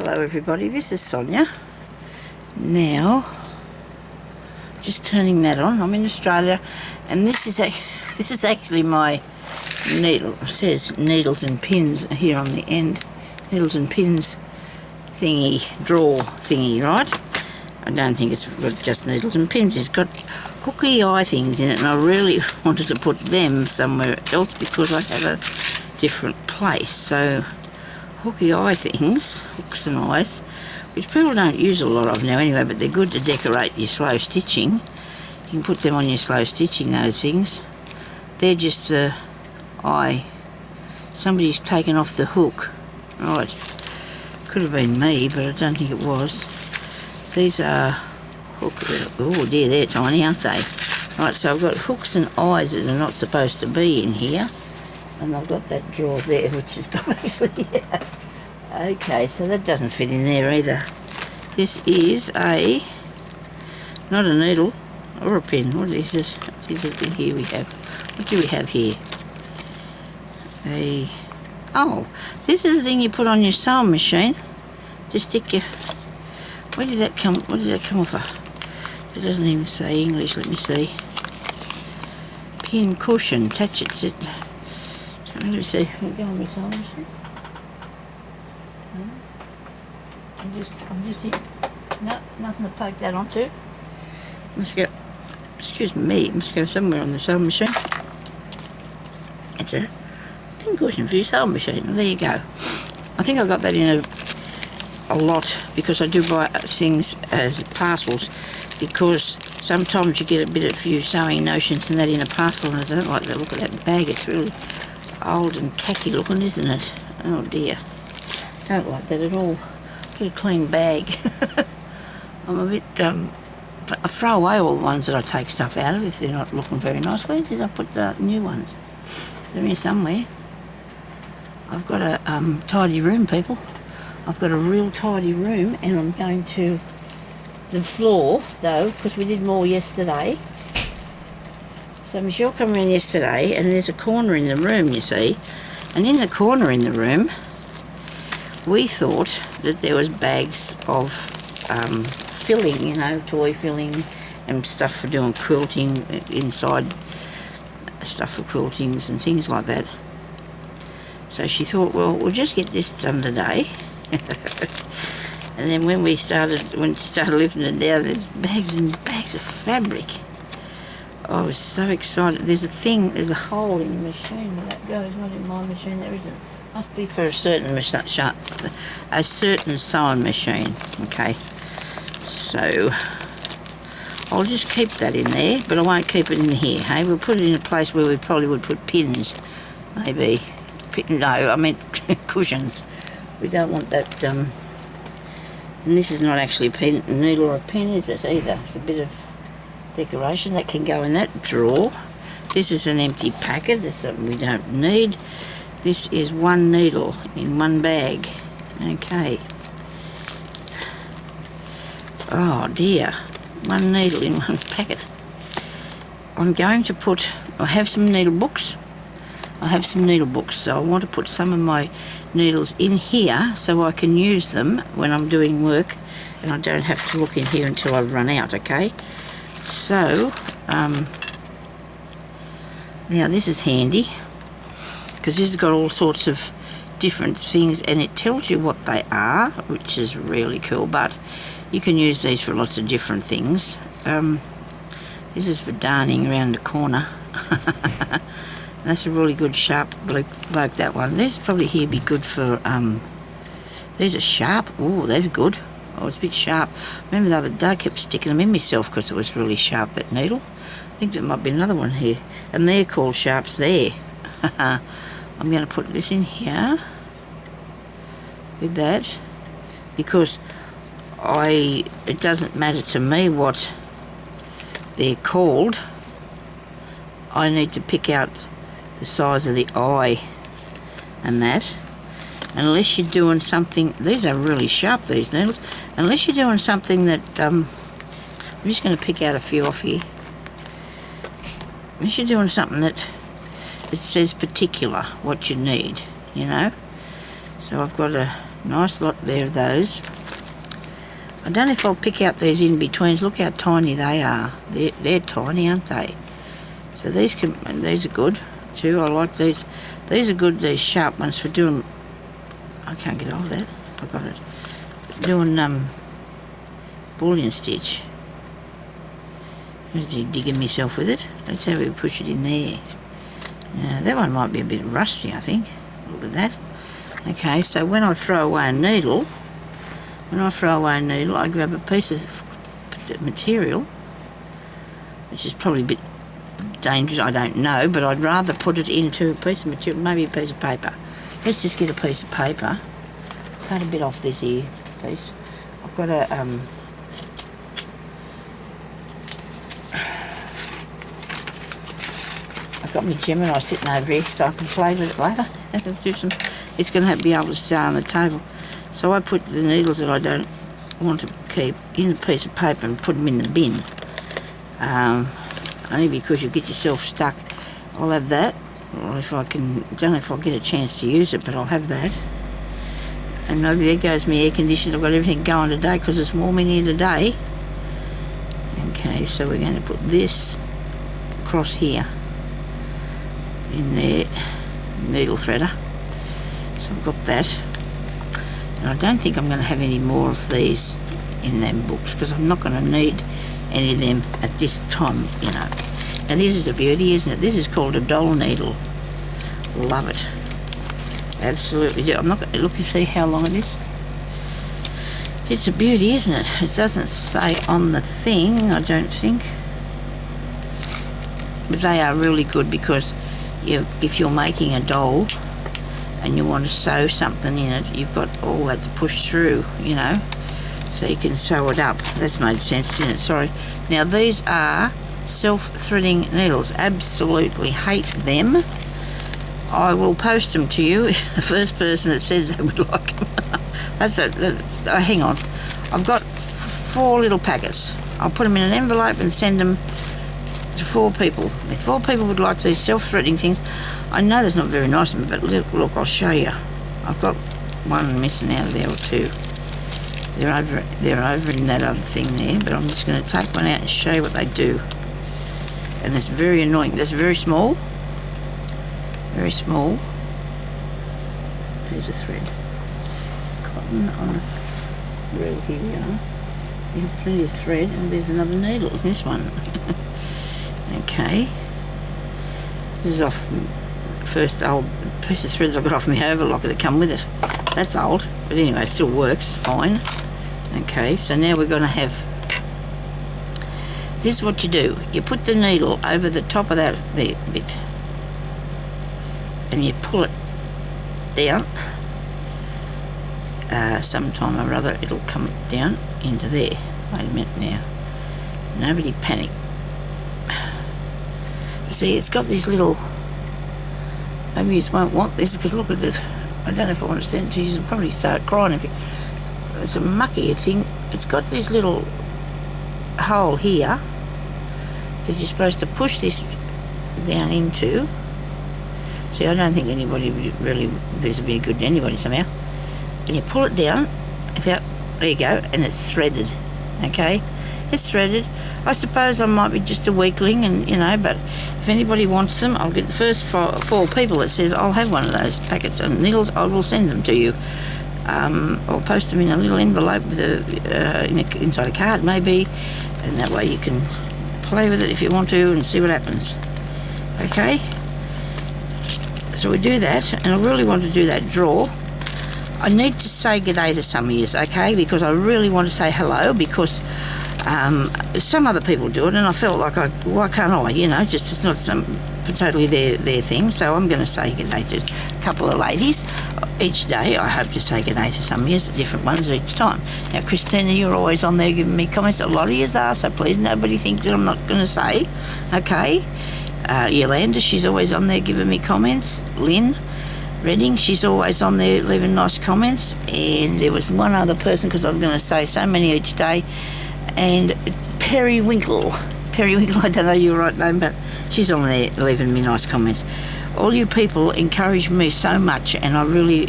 Hello everybody, this is Sonya. Now, just turning that on. I'm in Australia, and this is actually my needle. It says needles and pins here on the end. Needles and pins thingy, drawer thingy, right? I don't think it's got just needles and pins. It's got hooky eye things in it, and I really wanted to put them somewhere else because I have a different place. So hooky eye things, hooks and eyes, which people don't use a lot of now anyway, but they're good to decorate your slow stitching. You can put them on your slow stitching, those things. They're just the eye. Somebody's taken off the hook. Right. Could have been me, but I don't think it was. These are hooks. Oh dear, they're tiny, aren't they? Right, so I've got hooks and eyes that are not supposed to be in here. And I've got that drawer there, which has got actually, yeah. Okay, so that doesn't fit in there either. This is not a needle or a pin. What is it? What is it in here we have? What do we have here? Oh, this is the thing you put on your sewing machine to stick your... Where did that come? What did that come off of? It doesn't even say English. Let me see. Pin cushion. Attach it. Let me see. Can we go on my sewing machine? I'm just here. No, nothing to poke that onto. Let's go. Excuse me. Let's go somewhere on the sewing machine. It's a pin cushion for your sewing machine. Well, there you go. I think I got that in a lot because I do buy things as parcels, because sometimes you get a few sewing notions and that in a parcel, and I don't like the look of that bag. It's really old and khaki looking, isn't it? Oh dear. Don't like that at all. Get a clean bag. I'm a bit, I throw away all the ones that I take stuff out of if they're not looking very nice. Where did I put the new ones? They're here somewhere. I've got a tidy room, people. I've got a real tidy room, and I'm going to the floor though, because we did more yesterday. So Michelle came around yesterday, and there's a corner in the room, you see, and in the corner in the room we thought that there was bags of filling, you know, toy filling and stuff for doing quilting inside, stuff for quiltings and things like that. So she thought, well, we'll just get this done today. And then when she started lifting it down, there's bags and bags of fabric. I was so excited. There's a hole in the machine where that goes. Not in my machine, there isn't. Must be for a certain sewing machine. Okay, so I'll just keep that in there, but I won't keep it in here. Hey, we'll put it in a place where we probably would put pins, maybe. No, I meant cushions. We don't want that. And this is not actually a needle or a pin, is it either? It's a bit of decoration that can go in that drawer. This is an empty packet. This is something we don't need. This is one needle in one bag. Okay. Oh dear. One needle in one packet. I'm going to put... I have some needle books. So I want to put some of my needles in here so I can use them when I'm doing work, and I don't have to look in here until I've run out, okay? So, now this is handy, because this has got all sorts of different things, and it tells you what they are, which is really cool, but you can use these for lots of different things. This is for darning around the corner. That's a really good sharp bloke, that one. These probably here be good for, these are sharp. Oh, that's good. Oh, it's a bit sharp. Remember the other day I kept sticking them in myself because it was really sharp, that needle. I think there might be another one here. And they're called sharps there. I'm going to put this in here with that, because it doesn't matter to me what they're called. I need to pick out the size of the eye and that. Unless you're doing something, these are really sharp, these needles. Unless you're doing something that, I'm just going to pick out a few off here. Unless you're doing something that it says particular what you need, you know. So I've got a Nice lot there of those. I don't know if I'll pick out these in-betweens. Look how tiny they are. They're tiny, aren't they? So these are good too. I like these. These are good, these sharp ones for doing... I can't get hold of that. I've got it. Doing bullion stitch. I'm just digging myself with it. That's how we push it in there. That one might be a bit rusty, I think. Look at that. Okay, so when I throw away a needle, I grab a piece of material, which is probably a bit dangerous, I don't know, but I'd rather put it into a piece of material, maybe a piece of paper. Let's just get a piece of paper. Cut a bit off this here piece. I've got a I've got my Gemini sitting over here so I can play with it later. It's going to be able to stay on the table. So I put the needles that I don't want to keep in a piece of paper and put them in the bin. Only because you get yourself stuck. I'll have that. Or if I can, don't know if I'll get a chance to use it, but I'll have that. And maybe there goes my air conditioner. I've got everything going today because it's warm in here today. Okay, so we're going to put this across here in there, needle threader. So I've got that. And I don't think I'm going to have any more of these in them books because I'm not going to need any of them at this time, you know. And this is a beauty, isn't it? This is called a doll needle. Love it. Absolutely do. I'm not going to look and see how long it is. It's a beauty, isn't it? It doesn't say on the thing, I don't think. But they are really good because if you're making a doll and you want to sew something in it, you've got all that to push through, you know, so you can sew it up. That's made sense, didn't it? Sorry. Now these are self-threading needles. Absolutely hate them. I will post them to you if the first person that said they would like them. Hang on. I've got 4 little packets. I'll put them in an envelope and send them to 4 people. If 4 people would like these self-threading things, I know that's not very nice of me, but look, I'll show you. I've got one missing out of there or 2. They're over in that other thing there, but I'm just going to take one out and show you what they do. And that's very annoying. That's very small. Very small piece of thread. Cotton on a reel. Here we are. You have plenty of thread, and there's another needle in this one. Okay. This is off first old piece of thread I got off my overlocker that come with it. That's old, but anyway, it still works fine. Okay, so now we're going to have... This is what you do. You put the needle over the top of that bit, and you pull it down. Sometime or other it'll come down into there. Wait a minute now. Nobody panic. See, it's got these little... Maybe you just won't want this because look at it. I don't know if I want to send it to you. You'll probably start crying if you... It's a mucky thing. It's got this little hole here that you're supposed to push this down into. See, I don't think anybody would really... This would be good to anybody somehow. And you pull it down without... There you go. And it's threaded. Okay? It's threaded. I suppose I might be just a weakling, and you know, but if anybody wants them, I'll get the first 4 people that says I'll have one of those packets of needles. I will send them to you. I'll post them in a little envelope with inside a card maybe, and that way you can play with it if you want to and see what happens. Okay. So we do that, and I really want to do that drawer. I need to say good day to some of you, okay? Because I really want to say hello because. Some other people do it, and I felt like, why can't I? You know, it's not totally their thing. So I'm going to say good day to a couple of ladies each day. I hope to say good day to some of you, different ones each time. Now, Christina, you're always on there giving me comments. A lot of you are, so please nobody think that I'm not going to say. Okay. Yolanda, she's always on there giving me comments. Lynn Redding, she's always on there leaving nice comments. And there was one other person, because I'm going to say so many each day. And Periwinkle, I don't know your right name, but she's on there leaving me nice comments. All you people encourage me so much, and I really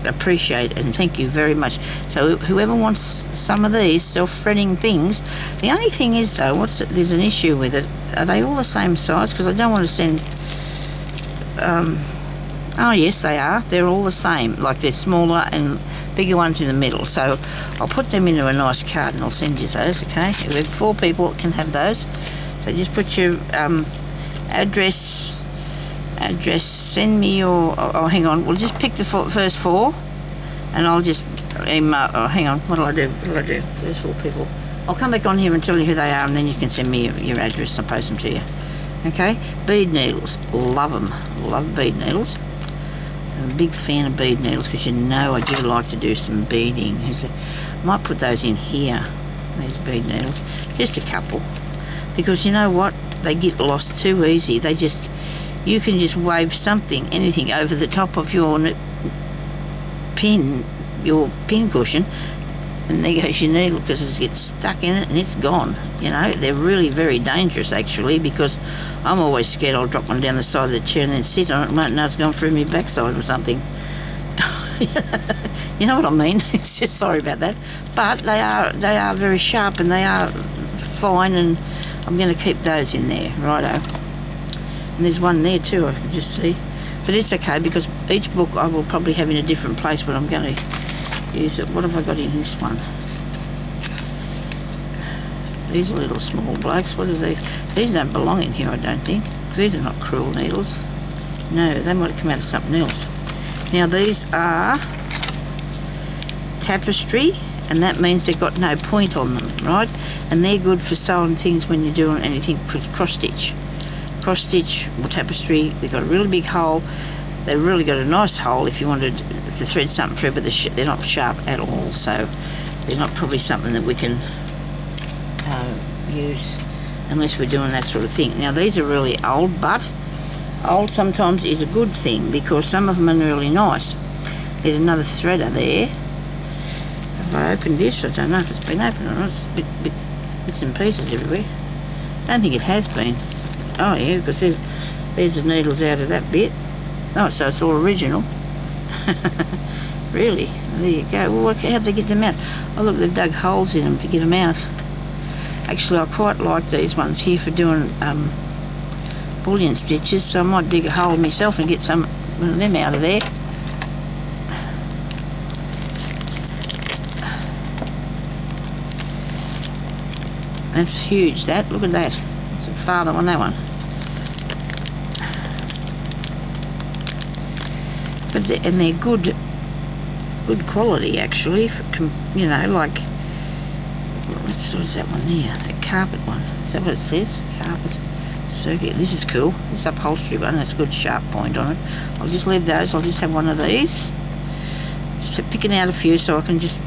appreciate and thank you very much. So whoever wants some of these self-threading things, the only thing is though, there's an issue with it. Are they all the same size? Because I don't want to send... oh yes, they are. They're all the same. Like they're smaller and bigger ones in the middle. So I'll put them into a nice card and I'll send you those, okay? We have 4 people that can have those. So just put your address, send me your... Oh, hang on. We'll just pick the first 4 and I'll just email... Oh, hang on. What'll I do? First 4 people. I'll come back on here and tell you who they are and then you can send me your address and I'll post them to you. Okay? Bead needles. Love them. Love bead needles. I'm a big fan of bead needles because you know I do like to do some beading. I might put those in here, these bead needles. Just a couple. Because you know what? They get lost too easy. You can just wave something, anything, over the top of your pin cushion, and there goes your needle because it gets stuck in it and it's gone. You know, they're really very dangerous actually, because I'm always scared I'll drop one down the side of the chair and then sit on it and won't know it's gone through my backside or something. You know what I mean? It's just, sorry about that. But they are very sharp and they are fine, and I'm going to keep those in there, righto. And there's one there too, I can just see. But it's okay because each book I will probably have in a different place, but I'm going to use it. What have I got in this one? These are little small blokes. What are these? These don't belong in here, I don't think. These are not crewel needles. No, they might have come out of something else. Now these are tapestry, and that means they've got no point on them, right? And they're good for sewing things when you're doing anything cross stitch. Cross stitch or tapestry, they've got a really big hole. They've really got a nice hole if you wanted to thread something through, but they're not sharp at all, so they're not probably something that we can use unless we're doing that sort of thing. Now these are really old, but old sometimes is a good thing because some of them are really nice. There's another threader there. Have I opened this? I don't know if it's been opened or not. It's bits and pieces everywhere. I don't think it has been. Oh yeah, because there's the needles out of that bit. Oh, so it's all original. Really? There you go. Well, how'd they get them out? Oh look, they've dug holes in them to get them out. Actually, I quite like these ones here for doing bullion stitches, so I might dig a hole myself and get one of them out of there. That's huge, that. Look at that. It's a farther on that one. But they're good quality actually. You know, like what is that one there? That carpet one. Is that what it says? Carpet circuit. This is cool. This upholstery one. That's a good sharp point on it. I'll just leave those. I'll just have one of these. Just picking out a few so I can just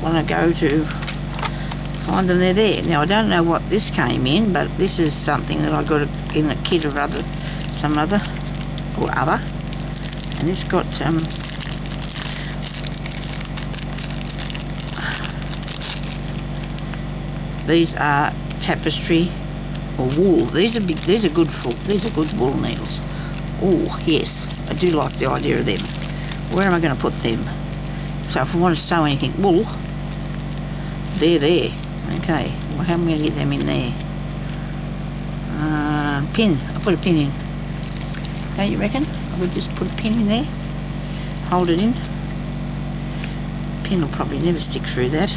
when I go to find them. They're there. Now I don't know what this came in, but this is something that I got in a kit or other, some other or other. And it's got these are tapestry or wool. These are big. These are good wool needles. Oh yes, I do like the idea of them. Where am I going to put them? So if I want to sew anything wool, they're there. Okay. Well, how am I going to get them in there? Pin. I'll put a pin in. Don't you reckon? I would just put a pin in there, hold it in. Pin will probably never stick through that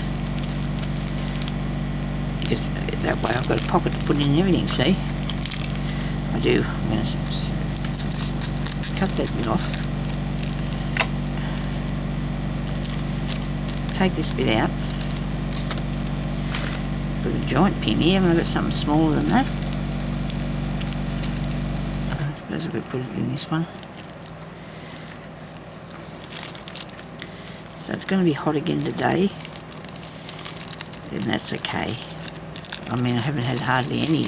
because that way I've got a pocket to put in everything, see? I do. I'm going to cut that bit off. Take this bit out. Put a joint pin here. Haven't I got something smaller than that? I suppose I could put it in this one. So it's going to be hot again today, and that's okay. I mean, I haven't had hardly any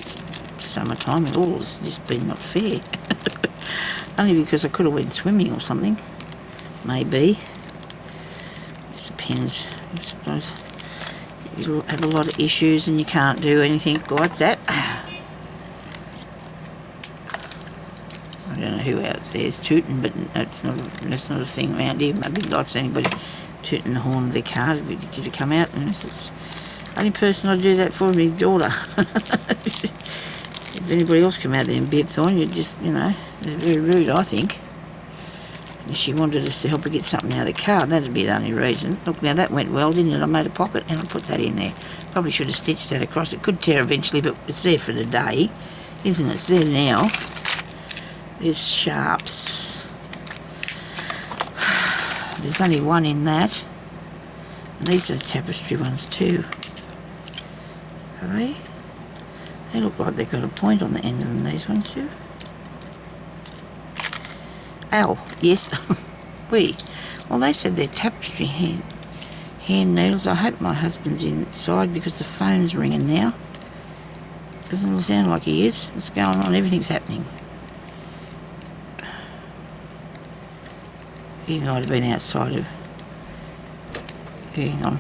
summertime at all. It's just been not fair. Only because I could have went swimming or something. Maybe. Just depends. I suppose you'll have a lot of issues and you can't do anything like that. I don't know know who out there's tooting, but that's not a thing around here. Nobody likes anybody tooting the horn of their car to come out. And it's the only person I do that for is my daughter. If anybody else come out there and beeped on, you just, you know, it's very rude, I think. If she wanted us to help her get something out of the car, that'd be the only reason. Look, now that went well, didn't it? I made a pocket and I put that in there. Probably should have stitched that across. It could tear eventually, but it's there for the day, isn't it? It's there now. There's sharps. There's only one in that. And these are tapestry ones too. Are they? They look like they've got a point on the end of them, these ones do. Ow, yes. Well, they said they're tapestry hand needles. I hope my husband's inside because the phone's ringing now. Doesn't it sound like he is? What's going on? Everything's happening. He might have been outside of... Hang on.